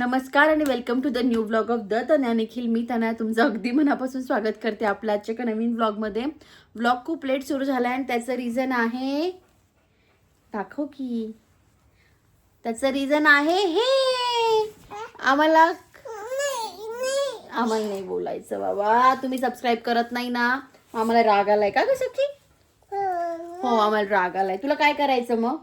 नमस्कार आणि welcome to the new vlog of the Tanya Nikhil. मी तन्या तुमचं अगदी मनापासून स्वागत करते आपल्या आजच्या एका नवीन व्लॉगमध्ये. व्लॉग खूप लेट सुरू झाला आणि त्याचं रिझन आहे, दाखव की, त्याचं रिझन आहे हे आम्हाला नाही बोलायचं बाबा. तुम्ही सबस्क्राईब करत नाही ना, आम्हाला राग आलाय का ग सखी? हो आम्हाला राग आलाय. तुला काय करायचं मग?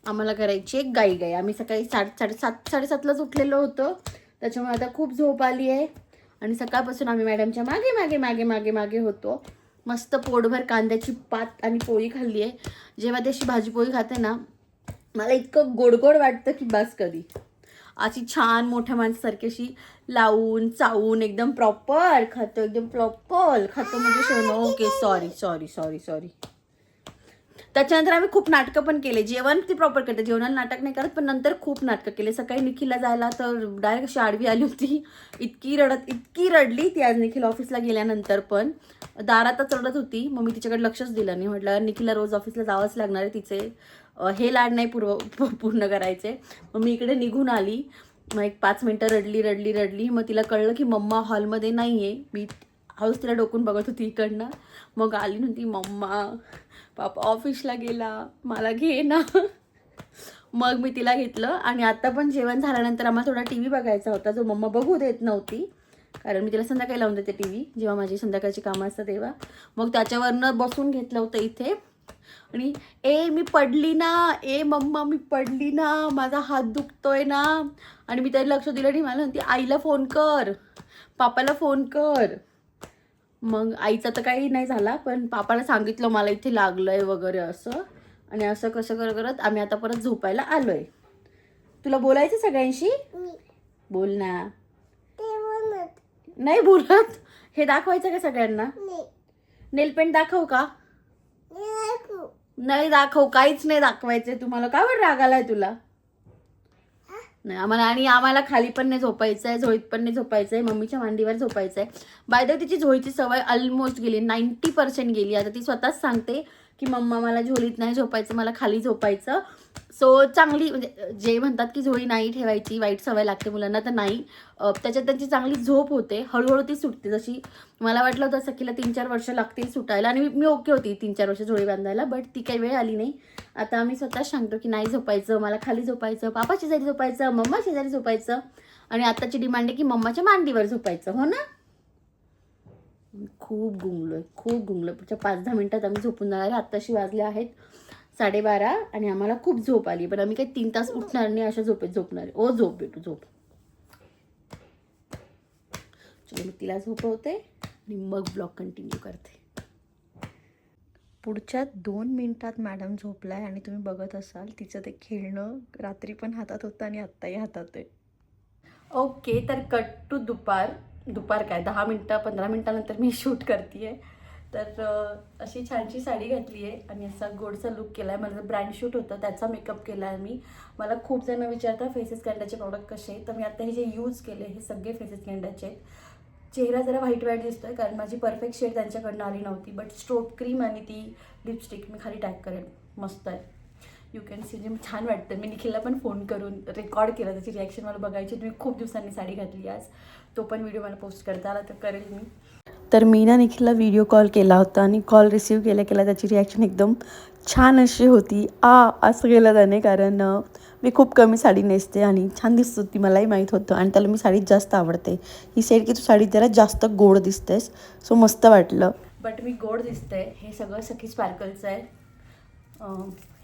आम्हाला करायची एक गाई. आम्ही सकाळी 7:30-7:30लाच उठलेलो होतो, त्याच्यामुळे आता खूप झोप आली आहे. आणि सकाळपासून आम्ही मॅडमच्या मागे मागे मागे मागे मागे होतो. मस्त पोटभर कांद्याची पात आणि पोळी खाल्ली आहे. जेव्हा त्याची भाजी पोळी खाते ना, मला इतकं गोडगोड वाटतं की बस कधी. अशी छान मोठ्या माणसासारखी अशी लावून चावून एकदम प्रॉपर खातो, एकदम प्रॉपर खातो म्हणजे शोनो. Okay sorry sorry sorry sorry. त्याच्यानंतर आम्ही खूप नाटकं पण केले. जेवण ती प्रॉपर करते, जेवणाला नाटक नाही करत, पण नंतर खूप नाटकं केले. सकाळी निखिलला जायला तर डायरेक्ट अशी आडवी आली होती, इतकी रडली ती. आज निखिल ऑफिसला गेल्यानंतर पण दारातच रडत होती. मग मी तिच्याकडे लक्षच दिलं नाही. म्हटलं निखिलला रोज ऑफिसला जावंच लागणार आहे, तिचे हे लाड नाही पूर्ण करायचे. मग मी इकडे निघून आली. मग एक 5 मिनटं रडली. मग तिला कळलं की मम्मा हॉलमध्ये नाही आहे. मी हाऊस तिला डोकून बघत होती इकडनं. मग आली नव्हती, मम्मा पापा ऑफिसला गेला, मला घे ना. मग मी तिला घेतलं. आणि आता पण जेवण झाल्यानंतर आम्हाला थोडा टी व्ही बघायचा होता, जो मम्मा बघू देत नव्हती, कारण मी तिला संध्याकाळी लावून देते टी व्ही, जेव्हा माझी संध्याकाळची कामं असतात तेव्हा. मग त्याच्यावरनं बसून घेतलं होतं इथे. आणि मी पडली ना, मम्मा मी पडली ना, माझा हात दुखतोय ना. आणि मी तरी लक्ष दिलं नाही. मला म्हणते आईला फोन कर, पापाला फोन कर. मग आईचा तर काही नाही झाला, पण पापाला सांगितलं मला इथे लागलंय वगैरे असं. आणि असं कसं करत आम्ही आता परत झोपायला आलोय. तुला बोलायचं सगळ्यांशी? बोल ना. नाही बोलत. हे दाखवायचं का सगळ्यांना? नेल पेंट दाखव का? नाही दाखव, काहीच नाही दाखवायचंय तुम्हाला. का बरं राग आलाय तुला? नाही आम्हाला खाली पण नाही झोपायचंय, झोळीत पण नाही झोपायचंय, मम्मीच्या मांडीवर झोपायचंय. बाय द वे तिची झोळीची सवय ऑलमोस्ट गेली, 90% गेली. आता ती स्वतःच सांगते की मम्मा मला झोळीत नाही झोपायचं, मला खाली झोपायचं. सो चांगली, म्हणजे जे म्हणतात की झोळी नाही ठेवायची, वाईट सवय लागते मुलांना, तर नाही. त्याच्यात त्यांची चांगली झोप होते, हळूहळू ती सुटते. जशी मला वाटलं होतं सखीला 3-4 वर्ष लागतील सुटायला, आणि मी ओके होती 3-4 वर्ष झोळी बांधायला, बट ती काही वेळ आली नाही. आता आम्ही स्वतःच सांगतो की नाही झोपायचं, मला खाली झोपायचं, पापा शेजारी झोपायचं, मम्मा शेजारी झोपायचं. आणि आताची डिमांड आहे की मम्माच्या मांडीवर झोपायचं. हो ना? खूप गुंगलोय. पुढच्या 5-10 मिनिटात आम्ही झोपून जाणार आहे. आत्ताशी वाजले आहेत 12:30 आणि आम्हाला खूप झोप आली, पण आम्ही काही 3 तास उठणार नाही, अशा झोपेत झोपणार आहे. ओ झोप बेटू झोप. चलो मी तिला झोपवते आणि मग ब्लॉग कंटिन्यू करते. पुढच्या 2 मिनिटात मॅडम झोपलाय आणि तुम्ही बघत असाल तिचं ते खेळणं रात्री पण हातात होतं आणि आत्ताही हातात आहे. ओके, तर कट टू दुपार काय 10 मिनटं 15 मिनटानंतर मी शूट करते. तर अशी छानशी साडी घातली आहे आणि असा गोडसा लुक केला आहे. माझं ब्रँड शूट होतं, त्याचा मेकअप केला आहे मी. मला खूप जण विचारतात फेसेस कॅन्डाचे प्रॉडक्ट कसे आहेत, तर मी आता हे जे यूज केले हे सगळे फेसेस कॅन्डाचे आहेत. चेहरा जरा व्हाईट दिसतोय, कारण माझी परफेक्ट शेड त्यांच्याकडनं आली नव्हती. बट स्ट्रोक क्रीम आणि ती लिपस्टिक मी खाली टॅग करेन, मस्त आहे. यू कॅन सी, जे छान वाटतं. मी निखिलला पण फोन करून रेकॉर्ड केलं, त्याची रिॲक्शन मला बघायची. तुम्ही खूप दिवसांनी साडी घातली आज, तो पण व्हिडिओ मला पोस्ट करता आला तर करेल मी. तर मी ना निखिलला व्हिडिओ कॉल केला होता आणि कॉल रिसीव्ह केला त्याची रिॲक्शन एकदम छान अशी होती. असं केलं त्याने, कारण मी खूप कमी साडी नेसते आणि छान दिसत होती, मलाही माहीत होतं. आणि त्याला मी साडीत जास्त आवडते. ही सेट की तू साडीत जरा जास्त गोड दिसतेस, सो मस्त वाटलं. बट मी गोड दिसते. हे सगळं सखी स्पार्कलचं आहे.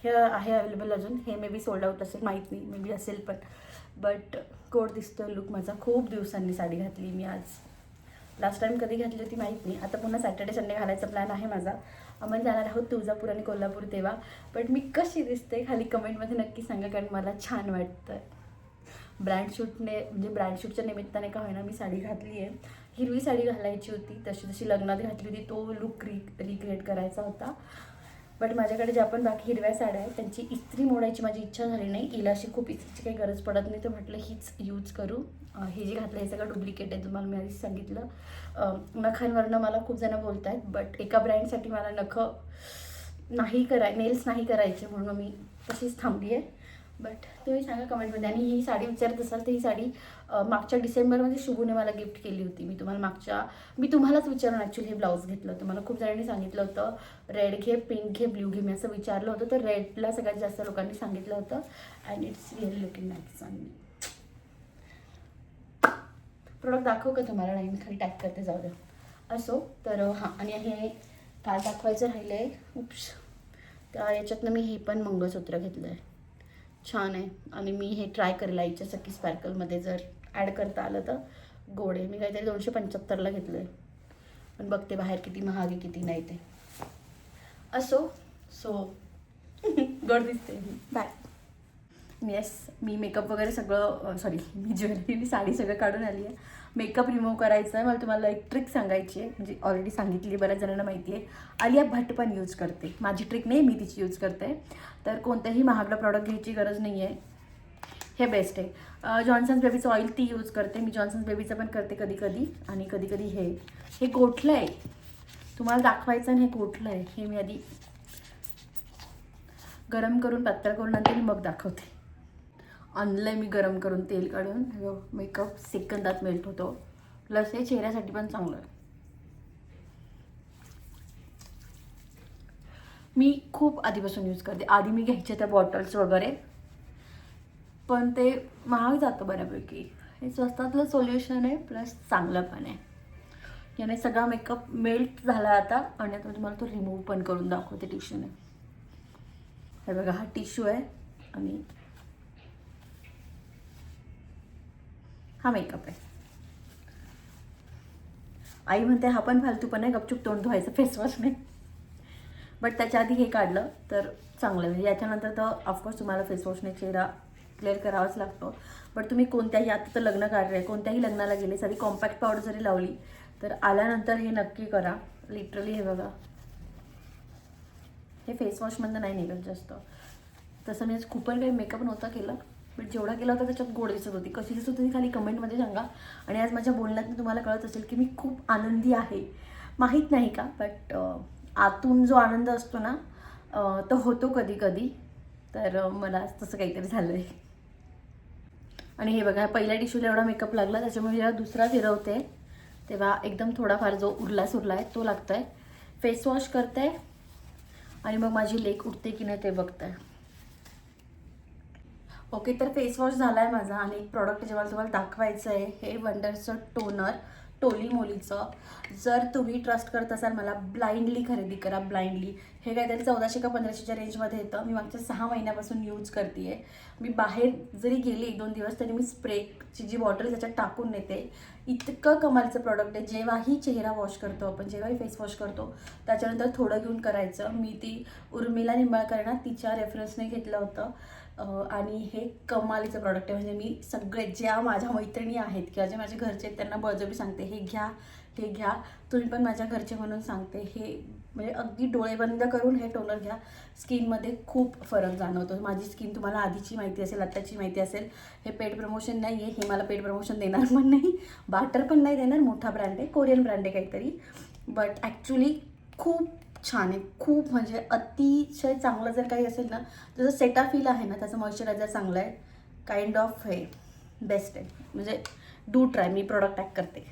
हे आहे अवेलेबल अजून. हे मे बी सोल्ड आउट असेल, माहीत नाही, मे बी असेल पण. बट गोड दिसतोय लुक माझा. खूप दिवसांनी साडी घातली मी आज. लास्ट टाईम कधी घातली होती माहीत नाही. आता पुन्हा सॅटर्डे संडे घालायचा प्लॅन आहे माझा. आम्ही जाणार आहोत तुळजापूर आणि कोल्हापूर तेव्हा. बट मी कशी दिसते खाली कमेंटमध्ये नक्की सांगा, कारण मला छान वाटतं. ब्रँड शूटच्या निमित्ताने का होईना मी साडी घातली आहे. हिरवी साडी घालायची होती, तशी लग्नात घातली होती, तो लुक रिक्रिएट करायचा होता. बट माझ्याकडे ज्या पण बाकी हिरव्या साड्या आहेत त्यांची इस्त्री मोडायची माझी इच्छा झाली नाही. हिला अशी खूप इस्त्रीची काही गरज पडत नाही, तर म्हटलं हीच यूज करू. हे जे घातलं हे सगळं डुप्लिकेट आहे, तुम्हाला मी आधीच सांगितलं. नखांवरनं मला खूप जण बोलत आहेत, बट एका ब्रँडसाठी मला नेल्स नाही करायचे, म्हणून मी तशीच थांबली आहे. बट तुम्ही सांगा कमेंटमध्ये. आणि ही साडी विचारत असाल तर ही साडी मागच्या डिसेंबरमध्ये शुभूने मला गिफ्ट केली होती. मी तुम्हालाच विचारून ॲक्च्युली हे ब्लाऊज घेतलं होतं. मला खूप जणांनी सांगितलं होतं रेड घे, पिंक घे, ब्ल्यू घे. मी असं विचारलं होतं तर रेडला सगळ्यात जास्त लोकांनी सांगितलं होतं. And it's really looking nice on me. Product दाखवू का तुम्हाला? नाही, मी खाली टॅग करते, जाऊ द्या. असो तर हां. आणि हे काय दाखवायचं राहिलं आहे, उप्स, त्या याच्यातनं मी हे पण मंगळसूत्र घेतलं आहे. छान आहे. आणि मी हे ट्राय करेल आईच्या सखी स्पार्कलमध्ये जर ॲड करता आलं तर. गोड आहे. मी काहीतरी 275ला घेतलं आहे. पण बघते बाहेर किती महाग आहे किती नाही ते. असो गोड दिसते. बाय. येस, मी मेकअप वगैरे सगळं मी ज्वेलरी साडी सगळं काढून आली आहे. मेकअप रिमूव्ह करायचा आहे. मला तुम्हाला एक ट्रिक सांगायची आहे, म्हणजे ऑलरेडी सांगितली, बऱ्याच जणांना माहिती आहे. आलिया भट्ट पण यूज करते. माझी ट्रिक नाही, मी तिची यूज करते. तर कोणत्याही महागडा प्रॉडक्ट घ्यायची गरज नाही आहे. हे बेस्ट आहे. जॉन्सन्स बेबीचं ऑइल ती यूज करते मी. जॉन्सन्स बेबीचं पण करते कधी कधी. आणि कधी कधी हे गोठलं आहे, तुम्हाला दाखवायचं आणि हे गोठलं आहे. हे मी आधी गरम करून पातळ करून नंतर मी मग दाखवते. आणलंय मी गरम करून तेल काढून. मेकअप सेकंदात मेल्ट होतो. प्लस हे चेहऱ्यासाठी पण चांगलं आहे. मी खूप आधीपासून यूज करते. आधी मी घ्यायचे त्या बॉटल्स वगैरे, पण ते महाग जातं बऱ्यापैकी. हे स्वस्तातलं सोल्युशन आहे, प्लस चांगलं पण आहे. याने सगळा मेकअप मेल्ट झाला आता. आणि आता तुम्हाला तो रिमूव्ह पण करून दाखवते टिश्यूने. हे बघा, हा टिश्यू आहे आणि हा मेकअप आहे. आई म्हणते हा पण फालतू पण आहे, गपचूप तोंड धुवायचं फेसवॉश नाही. बट त्याच्या आधी हे काढलं तर चांगलं आहे. याच्यानंतर तर ऑफकोर्स तुम्हाला फेसवॉशने चेहरा क्लिअर करावाच लागतो. बट तुम्ही कोणत्याही, आता तर लग्न काढलं आहे, कोणत्याही लग्नाला गेले, साधी कॉम्पॅक्ट पावडर जरी लावली तर आल्यानंतर हे नक्की करा. लिटरली हे बघा, हे फेसवॉशमधनं नाही निघत जास्त. तसं मी आज खूप पण काही मेकअप नव्हता केला, बट जेवढा केला होता त्याच्यात गोड दिसत होती. कशी दिसत होती खाली कमेंटमध्ये सांगा. आणि आज माझ्या बोलण्यात तुम्हाला कळत असेल की मी खूप आनंदी आहे. माहीत नाही का, बट आतून जो आनंद असतो ना तो होतो कधी कधी. तर मला तसं काहीतरी झालं आहे. आणि हे बघा, पहिल्या टिश्यूला एवढा मेकअप लागला, त्याच्यामुळे जेव्हा दुसरा फिरवते तेव्हा एकदम थोडाफार जो उरला सुरला आहे तो लागतो आहे. फेसवॉश करते आणि मग माझी लेक उठते की नाही ते बघते. ओके, तर फेसवॉश झाला आहे माझा. आणि एक प्रॉडक्ट जेव्हा तुम्हाला दाखवायचं आहे, हे वंडरचं टोनर, टोली मोलीचं. जर तुम्ही ट्रस्ट करत असाल मला, ब्लाइंडली खरेदी करा. ब्लाइंडली हे काहीतरी 1400 का 1500च्या रेंजमध्ये येतं. मी मागच्या 6 महिन्यापासून यूज करते आहे. मी बाहेर जरी गेली 1-2 दिवस तरी मी स्प्रेची जी बॉटल त्याच्यात टाकून नेते. इतकं कमालीचं प्रॉडक्ट आहे. जेव्हाही चेहरा वॉश करतो आपण, जेव्हाही फेस वॉश करतो त्याच्यानंतर थोडं घेऊन करायचं. मी ती उर्मिला निंबाळकर ना, तिच्या रेफरन्सने घेतलं होतं. आणि हे कमालीचं प्रॉडक्ट आहे. म्हणजे मी सगळे ज्या माझ्या मैत्रिणी आहेत किंवा जे माझे घरचे आहेत त्यांना बळजबरी सांगते हे घ्या, हे घ्या. तुम्ही पण माझ्या घरचे म्हणून सांगते. हे म्हणजे अगदी डोळे बंद करून हे टोनर घ्या. स्किनमध्ये खूप फरक जाणवतो. माझी स्किन तुम्हाला आधीची माहिती असेल, आत्ताची माहिती असेल. हे पेड प्रमोशन नाही आहे, हे मला पेड प्रमोशन देणार पण नाही, बाटर पण नाही देणार. मोठा ब्रँड आहे, कोरियन ब्रँड आहे काहीतरी. बट ॲक्च्युली खूप छान आहे. खूप म्हणजे अतिशय चांगलं जर काही असेल ना, जसं सेटाफिल आहे ना, त्याचं मॉइश्चरायझर चांगलं आहे. काइंड ऑफ हे बेस्ट आहे. म्हणजे do try. Me product tag करते.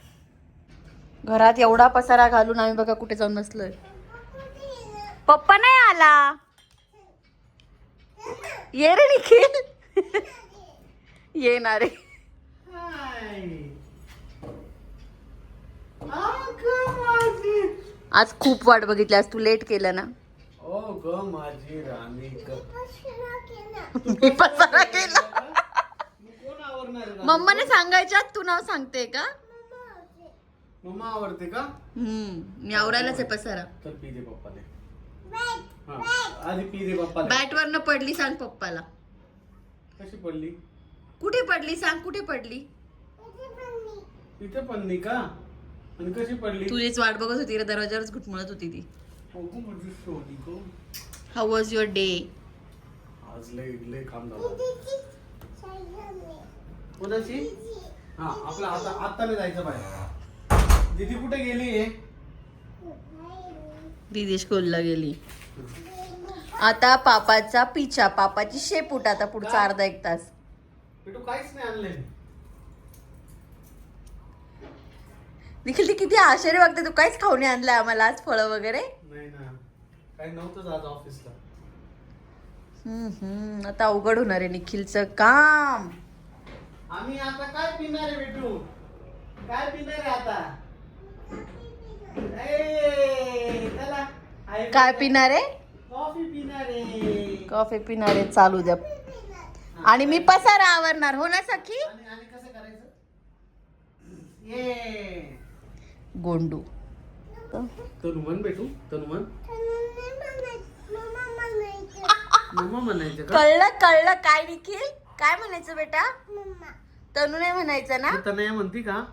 घरात एवढा पसारा घालून आम्ही बघा कुठे जाऊन बसलोय. पप्पा नाही आला. ये रे निखिल. येणार आहे. आज खूप वाट बघितली. आज तू लेट केलं ना. ओ ग माझी राणी मी पसारा केला. कोण आवरणार? मम्माने सांगायच्या तू नाव सांगते का? मम्मा आवडते का? मी आवरायलाच आहे पसारा. तर पी दे पप्पाने. आधी पी दे पप्पाने. बॅट वरनं पडली, सांग पप्पाला. कशी पडली? कुठे पडली सांग, कुठे पडली? इथे पडली का? आणि कशी पडली? तुझीच वाट बघत होती रे, दरवाजावरच घुटमळत होती ती. अगं माझी सोनी गं. How was your day? आज लय काम झालं. उद्याची? हा, आपला आता नाही जायचं बाहेर. दीदी कुठे गेली आहे? दीदी स्कूलला गेली. आता पापाचा पिछा, पापाची शेपूट आता पुढचा अर्धा एक तास. पिटू काहीच नाही आणलंय मी. निखिल ती किती आश्चर्य बघते, तू काहीच खाऊन नाही आणलंय आम्हाला आज फळं वगैरे. नाही ना, काही नव्हतंच आज ऑफिसला. आता अवघड होणार आहे निखिलचं काम. आम्ही आता काय पिणार आहे बिटू? काय पिणार आहे आता? चला. काय पिणार आहे? कॉफी पिणार आहे. कॉफी पिणार आहे, चालू द्या. आणि मी पसारा आवरणार, हो ना सखी? आणि कसं करायचं? ये गोंडू तनु म्हण बेटू, तनु म्हण. मम्मा म्हणायचं का? कळलं कळलं. काय निखिल, काय म्हणायचं बेटा? तनू नाही म्हणायचं ना? तनया म्हणती का?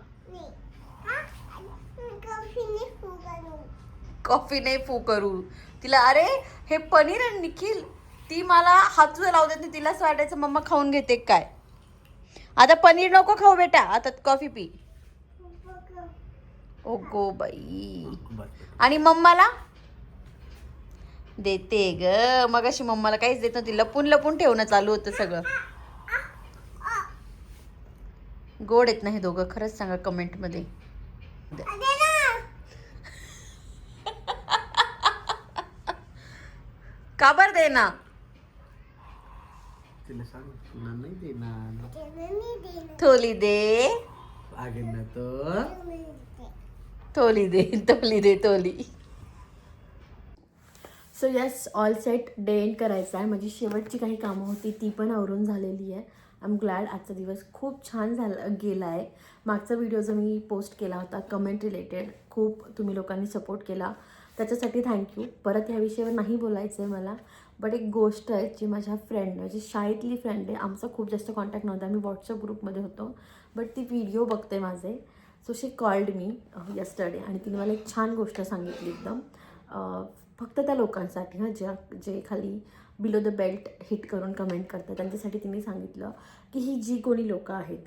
कॉफी नाही फू करू तिला. अरे हे पनीर आहे निखिल, ती मला हात सुद्धा लावू देत नाही. तिला असं वाटायचं मम्मा खाऊन घेते काय. आता पनीर नको खाऊ बेटा, आता coffee P. O go by. आणि मम्माला देते ग, मग अशी मम्माला काहीच देत नव्हती, लपून लपून ठेवणं चालू होतं सगळं. गोड येत नाही दोघं, खरंच सांगा कमेंट मध्ये. का बर दे ना? तिला सांग तुला नाही देणार. थोली दे, आगे ना तर थोली दे, थोली दे, थोली. So yes, all set. Day end करायचा आहे. माझी शेवटची काही कामं होती ती पण आवरून झालेली आहे. I am glad. आजचा दिवस खूप छान गेला आहे. मागचा व्हिडिओ जो मी पोस्ट केला होता कमेंट रिलेटेड, खूप तुम्ही लोकांनी सपोर्ट केला, त्याच्यासाठी थँक्यू. परत ह्या विषयावर नाही बोलायचं आहे मला, बट एक गोष्ट आहे जी माझ्या फ्रेंड, माझी शाळेतली फ्रेंड आहे. आमचा खूप जास्त कॉन्टॅक्ट नव्हता, आम्ही व्हॉट्सअप ग्रुपमध्ये होतो, बट ती व्हिडिओ बघते माझे. So she called me yesterday आणि तिने मला एक छान गोष्ट सांगितली एकदम, फक्त त्या लोकांसाठी जे खाली बिलो द बेल्ट हिट करून कमेंट करतात त्यांच्यासाठी तिने सांगितलं की ही जी कोणी लोकं आहेत,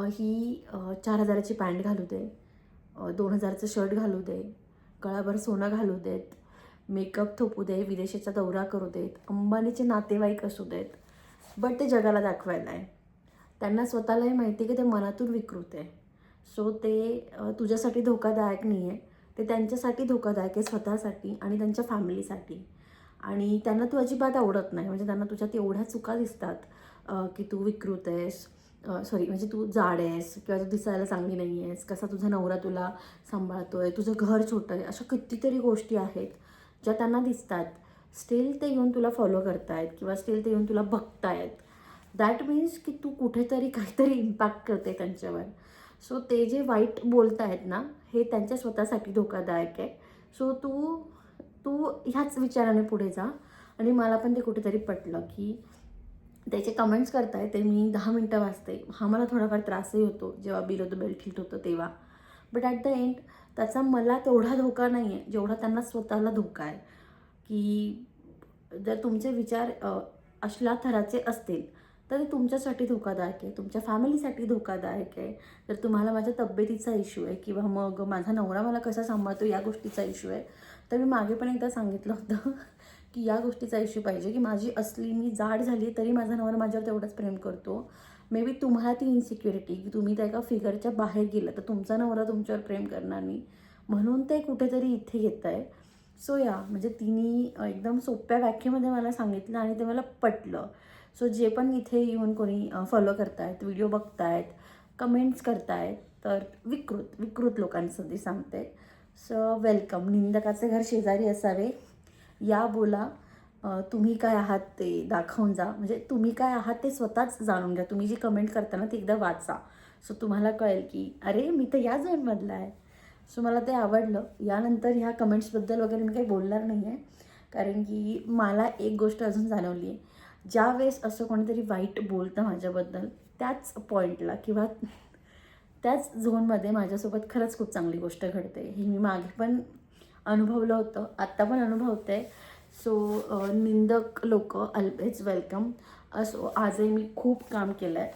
ही 4,000ची पॅन्ट घालू दे, 2,000चं शर्ट घालू दे, गळाभर सोनं घालू देत, मेकअप थोपू दे, विदेशाचा दौरा करू देत, अंबानीचे नातेवाईक असू देत, बट ते जगाला दाखवायला आहे. त्यांना स्वतःलाही माहिती आहे की ते मनातून विकृत आहे. सो ते तुझ्यासाठी धोकादायक नाही आहे, ते त्यांच्यासाठी धोकादायक आहे, स्वतःसाठी आणि त्यांच्या फॅमिलीसाठी. आणि त्यांना तू अजिबात आवडत नाही, म्हणजे त्यांना तुझ्यात एवढ्या चुका दिसतात की तू विकृत आहेस, म्हणजे तू जाड आहेस किंवा तू दिसायला चांगली नाही आहेस, कसा तुझा नवरा तुला सांभाळतो आहे, तुझं घर छोटं आहे, अशा कितीतरी गोष्टी आहेत ज्या त्यांना दिसतात. स्टील ते येऊन तुला फॉलो करतायत किंवा स्टील ते येऊन तुला बघतायत. दॅट मीन्स की तू कुठेतरी काहीतरी इम्पॅक्ट करते त्यांच्यावर. सो ते जे वाईट बोलत आहेत ना, हे त्यांच्या स्वतःसाठी धोकादायक आहे. सो तू ह्याच विचाराने पुढे जा. आणि मला पण ते कुठेतरी पटलं की त्याचे कमेंट्स करताय ते मी 10 मिनटं वाचते. हा मला थोडाफार त्रासही होतो जेव्हा बिलो द बेल्ट हिट होतं तेव्हा, बट ॲट द एंड त्याचा मला तेवढा धोका नाही आहे जेवढा त्यांना स्वतःला धोका आहे. की जर तुमचे विचार अशा थराचे असतील तर ते तुमच्यासाठी धोकादायक आहे, तुमच्या फॅमिलीसाठी धोकादायक आहे. जर तुम्हाला माझ्या तब्येतीचा इश्यू आहे किंवा मग माझा नवरा मला कसा सांभाळतो या गोष्टीचा इश्यू आहे, तर मी मागे पण एकदा सांगितलं होतं की या गोष्टीचा इश्यू पाहिजे की मी जाड झाली तरी माझा नवरा माझ्यावर तेवढंच प्रेम करतो. मे बी तुम्हाला ती इन्सिक्युरिटी की तुम्ही त्या एका फिगरच्या बाहेर गेलं तर तुमचा नवरा तुमच्यावर प्रेम करणार नाही, म्हणून ते कुठेतरी इथे येत आहे. सो म्हणजे तिने एकदम सोप्या व्याख्येमध्ये मला सांगितलं आणि ते मला पटलं. सो जे पण इथे येऊन कोणी फॉलो करतायत, व्हिडिओ बघतायत, कमेंट्स करतायत, तर विकृत लोकांसाठी सांगते. So welcome. निंदकाचे घर शेजारी असावे, या बोला, तुम्ही काय आहात ते दाखवून जा. म्हणजे तुम्ही काय आहात ते स्वतःच जाणून घ्या. तुम्ही जी कमेंट करताना ती एकदा वाचा, सो तुम्हाला कळेल की अरे मी तर या झोनमधला आहे. सो मला ते आवडलं. यानंतर ह्या कमेंट्सबद्दल वगैरे मी काही बोलणार नाही आहे, कारण की मला एक गोष्ट अजून जाणवली आहे, ज्या वेळेस असं कोणीतरी वाईट बोलतं माझ्याबद्दल, त्याच पॉईंटला किंवा त्याच झोनमध्ये माझ्यासोबत खरंच खूप चांगली गोष्ट घडते. हे मी मागे पण अनुभवलं होतं, आत्ता पण अनुभवते. सो निंदक लोक ऑलवेज वेलकम. असो आजही मी खूप काम केलं आहे,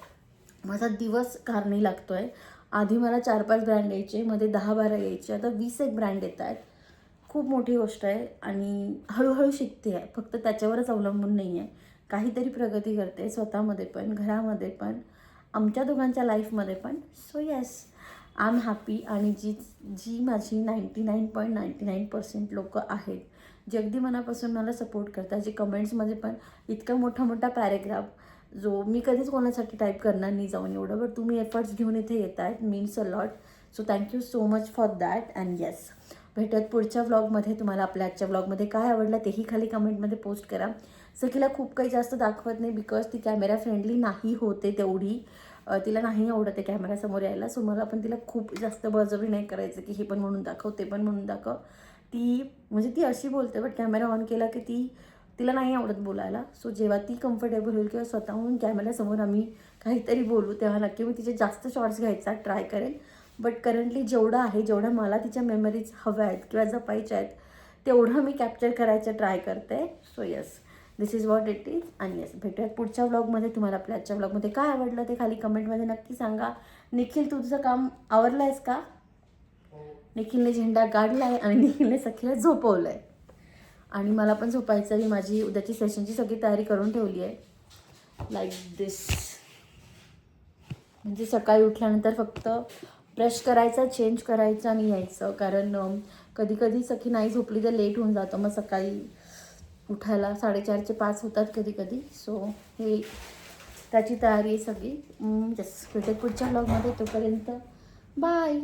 माझा दिवस कारणी लागतो आहे. आधी मला 4-5 ब्रँड यायचे, मध्ये 10-12 यायचे, आता 20 एक ब्रँड येत आहेत. खूप मोठी गोष्ट आहे आणि हळूहळू शिकते आहे, फक्त त्याच्यावरच अवलंबून नाही आहे. काहीतरी प्रगती करते स्वतःमध्ये पण, घरामध्ये पण, आमच्या दोघांच्या लाईफमध्ये पण. So yes, I am happy. आणि जी माझी 99.99% लोकं आहेत, जे अगदी मनापासून मला सपोर्ट करतात, जे कमेंट्समध्ये पण इतका मोठा मोठा पॅरेग्राफ जो मी कधीच कोणासाठी टाईप करणार नाही जाऊन, एवढं बट तुम्ही एफर्ट्स घेऊन इथे येत आहेत, means a lot. So thank you so much for that. And yes, भेटत पुढच्या व्लॉगमध्ये. तुम्हाला आपल्या आजच्या व्लॉगमध्ये काय आवडलं तेही खाली कमेंटमध्ये पोस्ट करा. सखीला खूप काही जास्त दाखवत नाही बिकॉज ती कॅमेरा फ्रेंडली नाही होते तेवढी. तिला नाही आवडत आहे कॅमेरासमोर यायला. सो मला पण तिला खूप जास्त बळजबरी नाही करायचं की हे पण म्हणून दाखव, ते पण म्हणून दाखव. ती अशी बोलते, बट कॅमेरा ऑन केला की तिला नाही आवडत बोलायला. सो जेव्हा ती कम्फर्टेबल होईल किंवा स्वतःहून कॅमेऱ्यासमोर आम्ही काहीतरी बोलू, तेव्हा नक्की मी तिचे जास्त शॉर्ट्स घ्यायचा ट्राय करेन. बट करंटली जेवढं आहे, जेवढ्या मला तिच्या मेमरीज हव्या आहेत किंवा जपायच्या आहेत, तेवढं मी कॅप्चर करायचं ट्राय करते. So yes, this is what it is. आणि येस, भेटूयात पुढच्या व्लॉगमध्ये. तुम्हाला आपल्या आजच्या व्लॉगमध्ये काय आवडलं ते खाली कमेंटमध्ये नक्की सांगा. निखिल, तुझं काम आवरलं आहेस का? निखिलने झेंडा काढला आहे आणि निखिलने सखीला झोपवलं आहे. आणि मला पण झोपायचं. मी माझी उद्याची सेशनची सगळी तयारी करून ठेवली आहे, लाईक दिस. म्हणजे सकाळी उठल्यानंतर फक्त ब्रश करायचा, चेंज करायचं आणि यायचं. कारण कधी कधी सखी नाही झोपली तर लेट होऊन जातं, मग सकाळी उठायला 4:30 5 होतात कधी कधी. सो हे त्याची तयारी आहे सगळी. जस्ट भेटेल पुढच्या व्लॉगमध्ये. तोपर्यंत बाय.